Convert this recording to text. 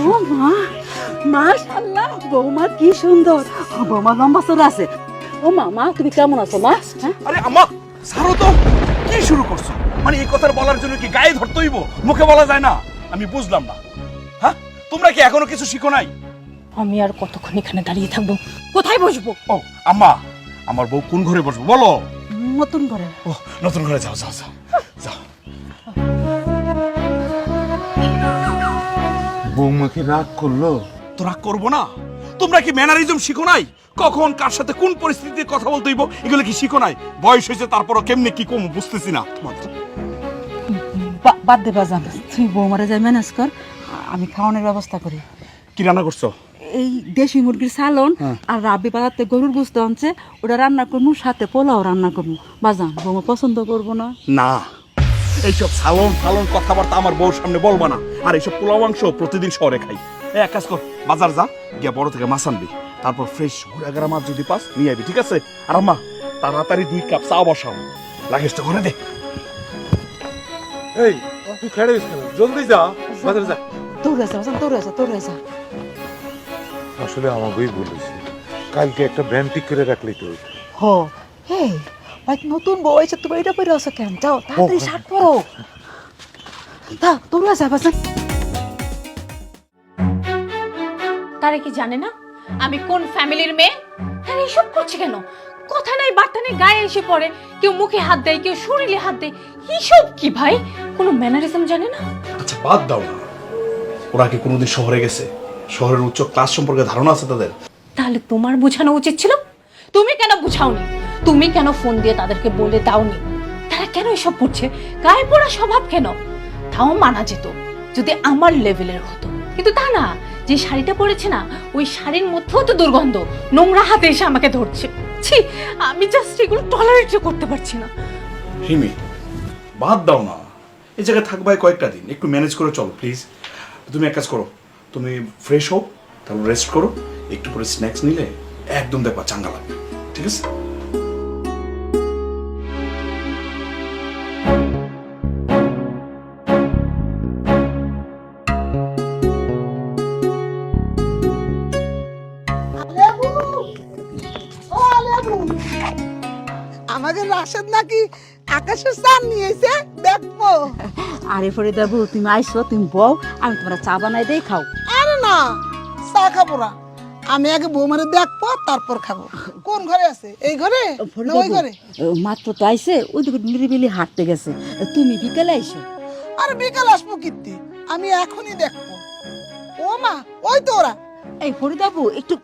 ও মা, মাশাআল্লাহ, বৌমা কি সুন্দর। বৌমা লম্বা চড়া আছে। ও মা, তুমি কেমন আছো মা? আরে আম্মা ছাড়ো তো, কি শুরু করছো? মানে এই কথার বলার জন্য কি গায়ে ধরতে হইব? মুখে বলা যায় না? আমি বুঝলাম না। হ্যাঁ, তোমরা কি এখনো কিছু শিখো নাই? আমি আর কতক্ষণ এখানে দাঁড়িয়ে থাকবো? কোথায় বসবো? ও আম্মা, আমার বউ কোন ঘরে বসবো বলো? নতুন করে। ও নতুন ঘরে যাও যাও যাও যাও। বৌমাকে রাগ করলো? তো রাগ করবো না? তোমরা কি ম্যানারিজম শিখো নাই? কখন কার সাথে কোন পরিস্থিতিতে কথা বলতে হইব এগুলো কি শিখো নাই? বয়স হয়েছে তারপরও কেমনে কি কম বুঝতেছি না তোমাদের। বাদ দে বাজান, তুই বৌমারে যাই ম্যানেজ কর, আমি খাওয়ানোর ব্যবস্থা করি। কি রান্না করছো? এই দেশি মুরগির সালন আর রাব্বি পাড়াতে গরুর গোস্ত আনছে, ওটা রান্না করবো, সাথে পোলাও রান্না করবো। বাজান, বৌমা পছন্দ করবো না? না, এইসব সালন ফালন কথাবার্তা আমার বউর সামনে বলবা না। আর এইসব পোলাও মাংস প্রতিদিন শহরে খাই। এক কাজ কর, বাজার যা, গিয়া বড় থেকে মাছ আনবি, তারপর ফ্রেশ ঘুরাঘারা মাছ যদি পাস নিয়ে আইবি, ঠিক আছে? আর আম্মা তাড়াতাড়ি 2 কাপ চা বসাও, লাগেজটা করে দে। এই তুই খেড়ে কেন? জলদি যা, বাজারে যা। দৌড়ে যা বাজান, দৌড়ে যা, দৌড়ে যা। আসলে আমাকেই বলেছে কালকে একটা ব্র্যান্ড ঠিক করে রাখলেই তো। হো, এই ভাই নতুন বউ এসে তুমি এটা পরে আসো কেন? যাও তাড়াতাড়ি শার্ট পরো। তা দৌড়ে যা বাজান। তারা কি জানে না আমি কোন ফ্যামিলির মেয়ে? তারা এসব করছে কেন? কথা নাই বার্তা নেই, গায়ে এসে পড়ে, কেউ মুখে হাত দেয়, কেউ শরীরে হাত দেয়। এসব কি ভাই? কোনো ম্যানারিজম জানে না? আচ্ছা বাদ দাও না, ওরা কি কোনোদিন শহরে গেছে? শহরের উচ্চ ক্লাস সম্পর্কে ধারণা আছে তাদের? তাহলে তোমার বোঝানো উচিত ছিল। তুমি কেন বুঝাওনি? তুমি কেন ফোন দিয়ে তাদেরকে বলে দাওনি? তারা কেন এসব করছে? গায়ে পড়া স্বভাব কেন? তাও মানা যেত যদি আমার লেভেলের হতো, কিন্তু তা না। যে শাড়িটা পরেছে না, ওই শাড়ির মধ্যেও তো দুর্গন্ধ, নোংরা হাতে এসে আমাকে ধরছে। ছি, আমি জাস্ট এগুলো টলারেট করতে পারছি না। হিমি বাদ দাও না, এই জায়গায় থাকবে কয়েকটা দিন, একটু ম্যানেজ করে চলো প্লিজ। তুমি এক কাজ করো, তুমি ফ্রেশ হও, তারপর রেস্ট করো, একটু পরে স্ন্যাক্স নিলে একদম দেখবা চাঙ্গা লাগবে, ঠিক আছে? আমাদের রাশেদ নাকি আকাশের চাঁদ নিয়েছে, দেখবো। আরে ফরিদা বউ, তুমি আইসো, তুমি বউ, আমি তোমরা চা বানাই দেই, খাও। আরে না, চা খাবো না, আমি আগে বৌমারে দেখবো তারপর খাবো। কোন ঘরে আছে? এই ঘরে না ওই ঘরে? মাত্র তো আইসে, ওই দিকে নিরিবিলি হাঁটতে গেছে। তুমি বিকেলে আইসো। আরে বিকাল আসবো কীর্তি, আমি এখনই দেখবো। ও মা, ওই তো ওরা। এই ফরিদা বউ, একটু